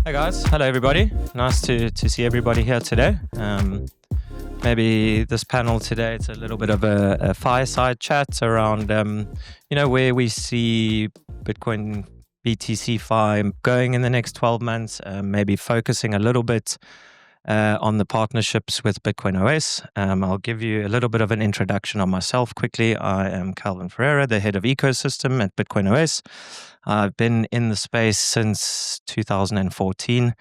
Hey guys, hello everybody. Nice to see everybody here today. Maybe this panel today, it's a little bit of a fireside chat around, where we see Bitcoin BTC Fi going in the next 12 months, maybe focusing a little bit on the partnerships with BitcoinOS. I'll give you a little bit of an introduction on myself quickly. I am Calvin Ferreira, the head of ecosystem at BitcoinOS. I've been in the space since 2014.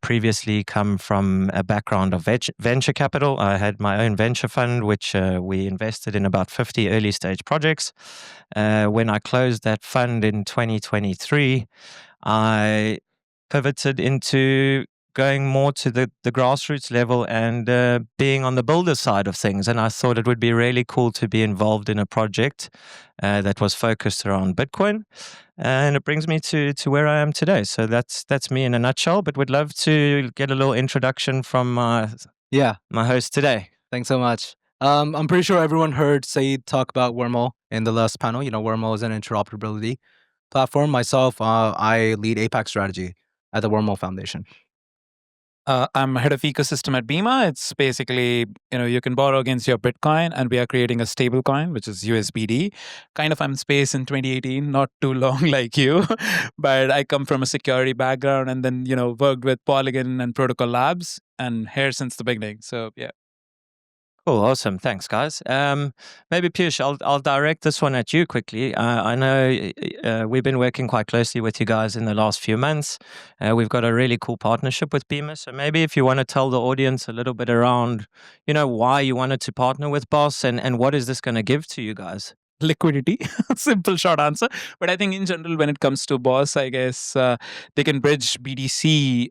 Previously come from a background of venture capital. I had my own venture fund, which we invested in about 50 early stage projects. When I closed that fund in 2023, I pivoted into going more to the grassroots level and being on the builder side of things. And I thought it would be really cool to be involved in a project that was focused around Bitcoin. And it brings me to where I am today. So that's me in a nutshell, but would love to get a little introduction from my host today. Thanks so much. I'm pretty sure everyone heard Saeed talk about Wormhole in the last panel. Wormhole is an interoperability platform. Myself, I lead APAC strategy at the Wormhole Foundation. I'm head of ecosystem at Bima. It's basically, you can borrow against your Bitcoin, and we are creating a stable coin, which is USBD. Kind of I'm in space in 2018, not too long like you, but I come from a security background and then, worked with Polygon and Protocol Labs and here since the beginning. So, yeah. Cool, awesome. Thanks, guys. Maybe Piyush, I'll direct this one at you quickly. I know we've been working quite closely with you guys in the last few months. We've got a really cool partnership with Bima. So maybe if you want to tell the audience a little bit around, why you wanted to partner with Boss and what is this going to give to you guys? Liquidity. Simple short answer. But I think in general, when it comes to Boss, I guess they can bridge BDC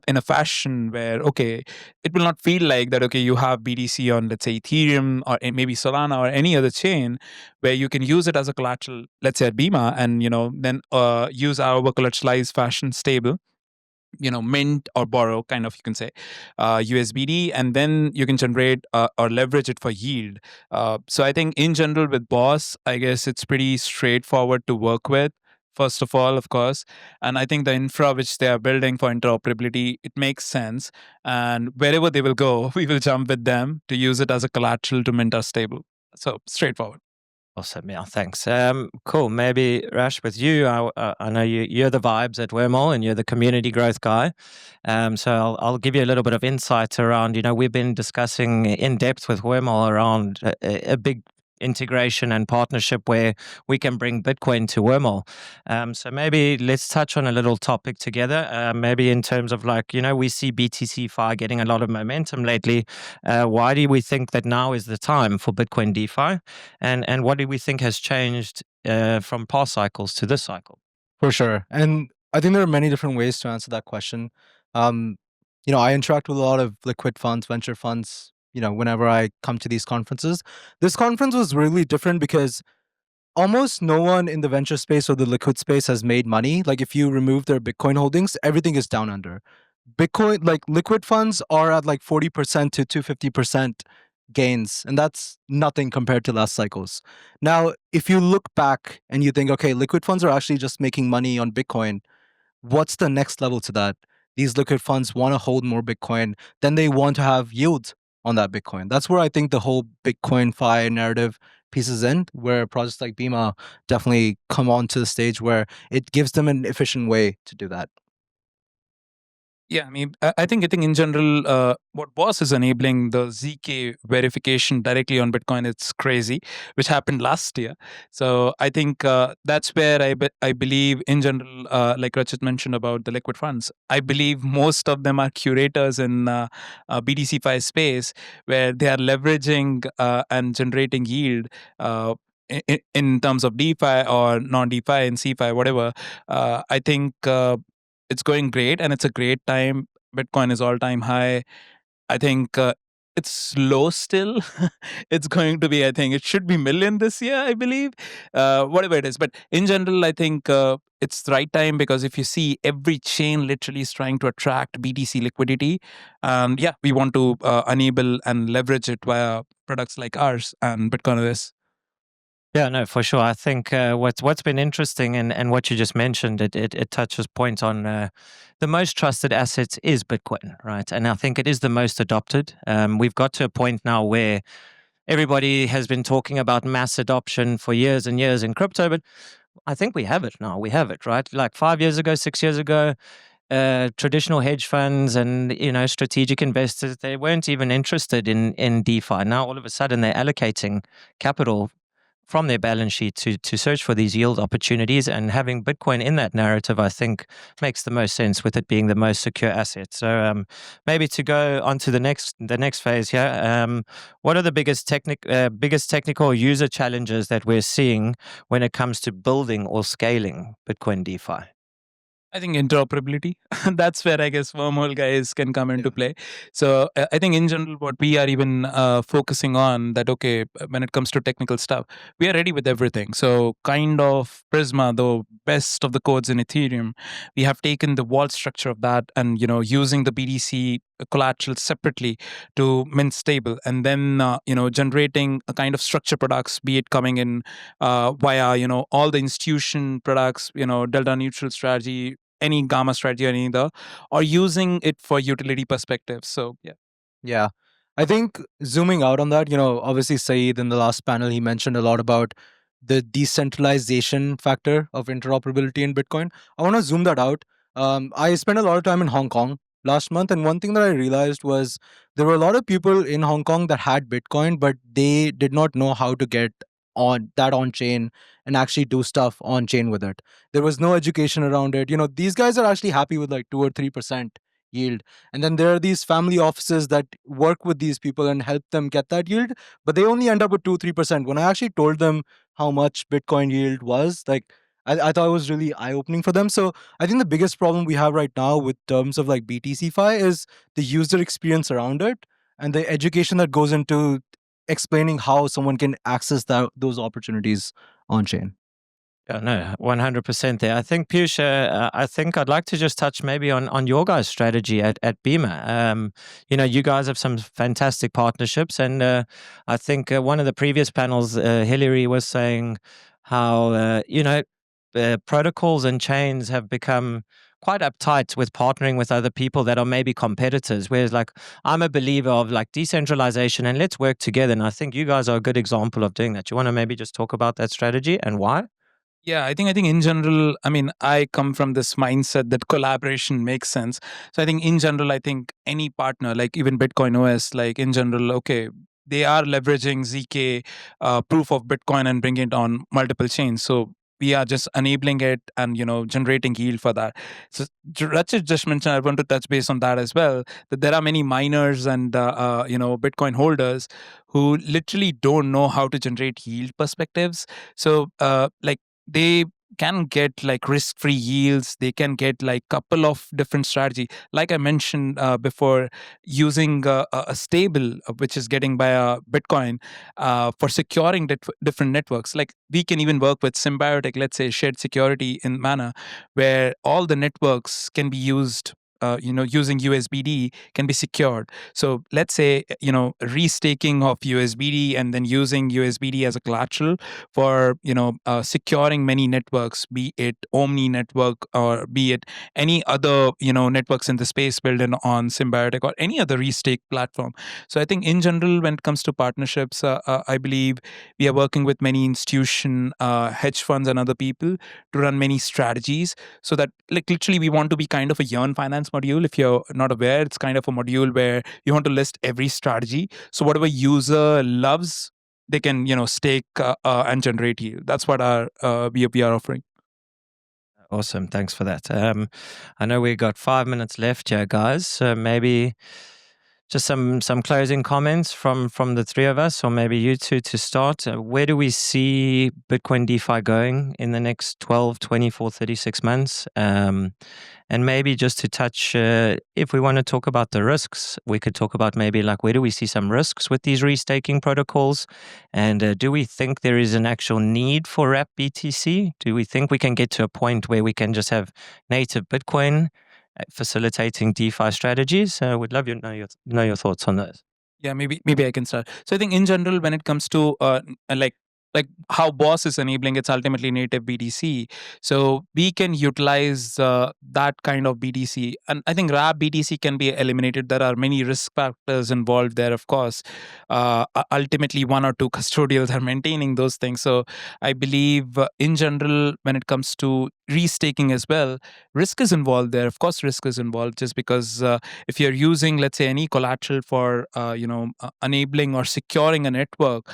in a fashion where, okay, it will not feel like that, okay, you have BDC on, let's say, Ethereum or maybe Solana or any other chain where you can use it as a collateral, let's say at Bima, and, then use our collateralized fashion stable, mint or borrow, kind of, you can say, USBD, and then you can generate or leverage it for yield. So I think in general with Boss, I guess it's pretty straightforward to work with. First of all, of course, and I think the infra which they are building for interoperability, it makes sense. And wherever they will go, we will jump with them to use it as a collateral to mint our stable. So straightforward. Awesome. Yeah, thanks. Cool. Maybe Rash, with you, I know you're the vibes at Wormhole and you're the community growth guy. So I'll give you a little bit of insight around, we've been discussing in depth with Wormhole around a big integration and partnership where we can bring Bitcoin to Wormhole. So maybe let's touch on a little topic together. Maybe in terms of we see BTC Fi getting a lot of momentum lately. Why do we think that now is the time for Bitcoin DeFi? And what do we think has changed from past cycles to this cycle? For sure. And I think there are many different ways to answer that question. I interact with a lot of liquid funds, venture funds, whenever I come to these conferences. This conference was really different because almost no one in the venture space or the liquid space has made money. Like if you remove their Bitcoin holdings, everything is down under. Bitcoin, like liquid funds are at like 40% to 250% gains, and that's nothing compared to last cycles. Now, if you look back and you think, okay, liquid funds are actually just making money on Bitcoin, what's the next level to that? These liquid funds want to hold more Bitcoin, then they want to have yield on that Bitcoin. That's where I think the whole Bitcoin Fi narrative pieces in, where projects like Bima definitely come onto the stage where it gives them an efficient way to do that. Yeah, I mean, I think in general, what Boss is enabling the ZK verification directly on Bitcoin, it's crazy, which happened last year. So I think that's where I believe in general, like Rachit mentioned about the liquid funds, I believe most of them are curators in BDC5 space where they are leveraging and generating yield in terms of DeFi or non-DeFi and CeFi, whatever. I think it's going great and it's a great time. Bitcoin is all-time high. I think it's low still. It's going to be, I think it should be million this year, I believe, whatever it is. But in general, I think it's the right time because if you see every chain literally is trying to attract BTC liquidity. And yeah, we want to enable and leverage it via products like ours and BitcoinOS. Yeah, no, for sure. I think what's been interesting and what you just mentioned, it touches point on the most trusted assets is Bitcoin, right? And I think it is the most adopted. We've got to a point now where everybody has been talking about mass adoption for years and years in crypto, but I think we have it now. We have it, right? Like 5 years ago, 6 years ago, traditional hedge funds and strategic investors, they weren't even interested in DeFi. Now all of a sudden they're allocating capital from their balance sheet to search for these yield opportunities, and having Bitcoin in that narrative, I think, makes the most sense with it being the most secure asset. So maybe to go on to the next phase here, what are the biggest technical user challenges that we're seeing when it comes to building or scaling Bitcoin DeFi? I think interoperability. That's where I guess wormhole guys can come into play. So I think in general, what we are even focusing on that, okay, when it comes to technical stuff, we are ready with everything. So kind of Prisma, the best of the codes in Ethereum, we have taken the vault structure of that and, using the BDC collateral separately to mint stable, and then generating a kind of structure products, be it coming in via all the institution products, delta neutral strategy, any gamma strategy or any other, or using it for utility perspective. So yeah. Yeah. I think zooming out on that, obviously Saeed in the last panel, he mentioned a lot about the decentralization factor of interoperability in Bitcoin. I want to zoom that out. I spent a lot of time in Hong Kong last month, and one thing that I realized was there were a lot of people in Hong Kong that had Bitcoin, but they did not know how to get on chain and actually do stuff on chain with it. There was no education around it. These guys are actually happy with like 2 or 3% yield. And then there are these family offices that work with these people and help them get that yield, but they only end up with 2-3%. When I actually told them how much Bitcoin yield was, like I thought it was really eye-opening for them. So I think the biggest problem we have right now with terms of like BTC Fi is the user experience around it and the education that goes into explaining how someone can access those opportunities on chain. Yeah, no, 100% there. I think, Piyush, I think I'd like to just touch maybe on your guys' strategy at Bima. You guys have some fantastic partnerships, and I think one of the previous panels, Hillary was saying how, protocols and chains have become quite uptight with partnering with other people that are maybe competitors. Whereas, like, I'm a believer of like decentralization and let's work together. And I think you guys are a good example of doing that. You want to maybe just talk about that strategy and why? Yeah, I think in general, I mean, I come from this mindset that collaboration makes sense. So I think in general, I think any partner, like even BitcoinOS, like in general, okay, they are leveraging ZK proof of Bitcoin and bringing it on multiple chains. So we are just enabling it and generating yield for that. So Rachit just mentioned, I want to touch base on that as well. That there are many miners and Bitcoin holders who literally don't know how to generate yield perspectives. So like they can get like risk-free yields. They can get like couple of different strategy, like I mentioned before, using a stable which is getting by a Bitcoin for securing different networks. Like we can even work with symbiotic, let's say shared security in manner where all the networks can be used using USBD can be secured. So let's say restaking of USBD and then using USBD as a collateral for securing many networks, be it Omni network or be it any other networks in the space built on Symbiotic or any other restake platform. So I think in general, when it comes to partnerships, I believe we are working with many institution, hedge funds, and other people to run many strategies. So that like literally we want to be kind of a Yearn Finance module. If you're not aware, it's kind of a module where you want to list every strategy. So whatever user loves, they can stake and generate yield. That's what our we are offering. Awesome. Thanks for that. I know we got 5 minutes left here, guys. So maybe just some closing comments from the three of us, or maybe you two to start. Where do we see Bitcoin DeFi going in the next 12, 24, 36 months? And maybe just to touch, if we want to talk about the risks, we could talk about maybe like where do we see some risks with these restaking protocols? And do we think there is an actual need for wrap BTC? Do we think we can get to a point where we can just have native Bitcoin facilitating DeFi strategies? Would love you to know your thoughts on those. Yeah, maybe I can start. So I think in general, when it comes to like like how Boss is enabling its ultimately native BTC. So we can utilize that kind of BTC. And I think RAB BTC can be eliminated. There are many risk factors involved there, of course. Ultimately, one or two custodials are maintaining those things. So I believe in general, when it comes to restaking as well, risk is involved there. Of course, risk is involved just because if you're using, let's say, any collateral for, enabling or securing a network,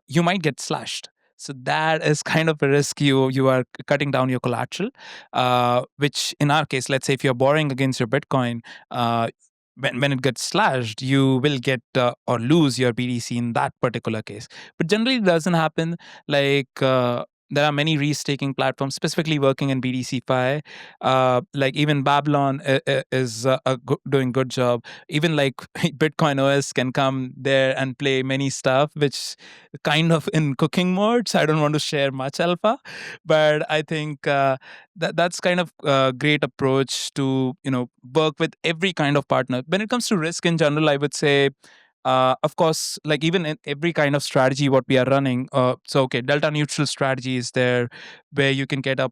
you might get slashed. So that is kind of a risk. You are cutting down your collateral, which in our case, let's say if you're borrowing against your Bitcoin, when it gets slashed, you will get or lose your BTC in that particular case. But generally, it doesn't happen. Like there are many restaking platforms specifically working in BTC-Fi. Like even Babylon is doing good job. Even like BitcoinOS can come there and play many stuff, which kind of in cooking mode. So I don't want to share much alpha, but I think that's kind of a great approach to work with every kind of partner. When it comes to risk in general, I would say, of course, like even in every kind of strategy what we are running, so okay, delta neutral strategy is there where you can get a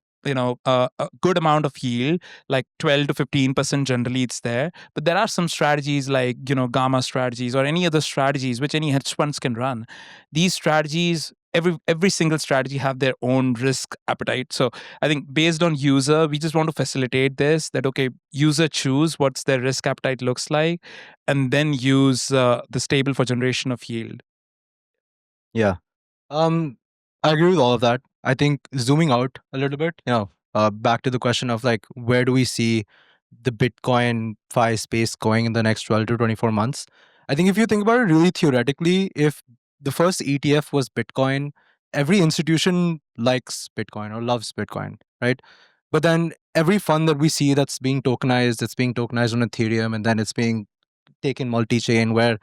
good amount of yield, like 12 to 15% generally it's there. But there are some strategies like gamma strategies or any other strategies which any hedge funds can run. These strategies, every single strategy have their own risk appetite. So I think based on user, we just want to facilitate this, that okay, user choose what's their risk appetite looks like, and then use the stable for generation of yield. Yeah. I agree with all of that. I think zooming out a little bit, back to the question of like, where do we see the Bitcoin Fi space going in the next 12 to 24 months? I think if you think about it really theoretically, if the first ETF was Bitcoin, every institution likes Bitcoin or loves Bitcoin, right? But then every fund that we see that's being tokenized, it's being tokenized on Ethereum, and then it's being taken multi-chain where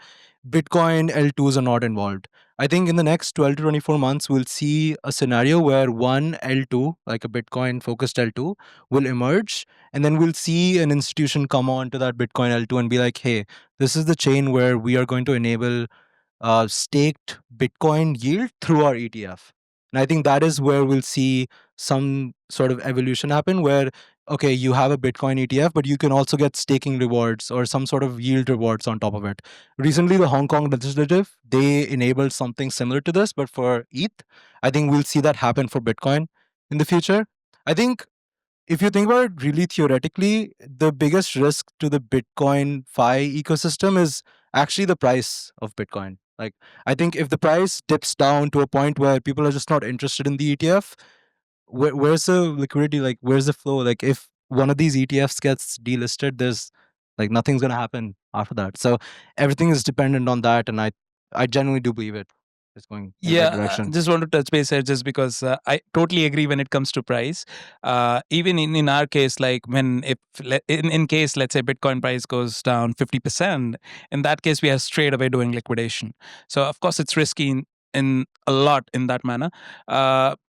Bitcoin L2s are not involved. I think in the next 12 to 24 months, we'll see a scenario where one L2, like a Bitcoin focused L2, will emerge. And then we'll see an institution come on to that Bitcoin L2 and be like, hey, this is the chain where we are going to enable staked Bitcoin yield through our ETF. And I think that is where we'll see some sort of evolution happen where, okay, you have a Bitcoin ETF, but you can also get staking rewards or some sort of yield rewards on top of it. Recently, the Hong Kong legislative, they enabled something similar to this, but for ETH. I think we'll see that happen for Bitcoin in the future. I think if you think about it really theoretically, the biggest risk to the Bitcoin Fi ecosystem is actually the price of Bitcoin. Like, I think if the price dips down to a point where people are just not interested in the ETF, where's the liquidity? Like, where's the flow? Like, if one of these ETFs gets delisted, there's like nothing's gonna happen after that. So everything is dependent on that, and I genuinely do believe it is going in the right direction. Just want to touch base here just because I totally agree when it comes to price. Even in our case, like in case, let's say Bitcoin price goes down 50%, in that case, we are straight away doing liquidation. So of course, it's risky in a lot in that manner.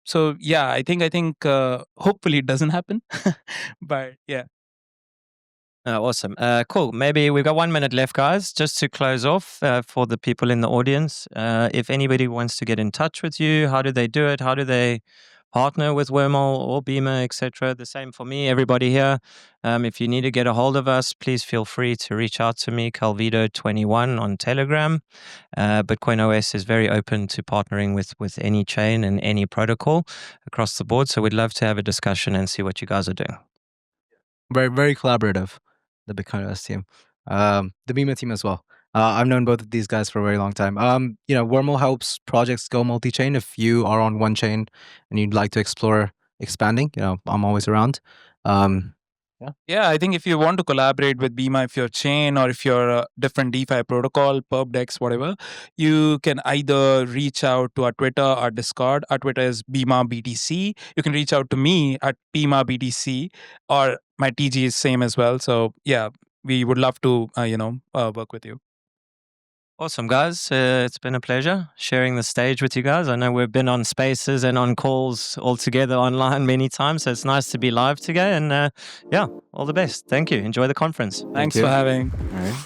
So yeah, I think hopefully it doesn't happen. But yeah. Awesome. Cool. Maybe we've got 1 minute left, guys. Just to close off for the people in the audience, if anybody wants to get in touch with you, how do they do it? How do they partner with Wormhole or Bima, etc.? The same for me, everybody here. If you need to get a hold of us, please feel free to reach out to me, Calvido21 on Telegram. BitcoinOS is very open to partnering with any chain and any protocol across the board. So we'd love to have a discussion and see what you guys are doing. Very, very collaborative, the BitcoinOS team. The Bima team as well. I've known both of these guys for a very long time. Wormhole helps projects go multi-chain. If you are on one chain and you'd like to explore expanding, I'm always around. Yeah, I think if you want to collaborate with Bima, if you're chain or if you're a different DeFi protocol, PubDex, whatever, you can either reach out to our Twitter or Discord. Our Twitter is Bima BTC. You can reach out to me at Bima BTC, or my TG is same as well. So yeah, we would love to work with you. Awesome, guys. It's been a pleasure sharing the stage with you guys. I know we've been on spaces and on calls all together online many times, so it's nice to be live today. And yeah, all the best. Thank you. Enjoy the conference. Thanks for having. All right.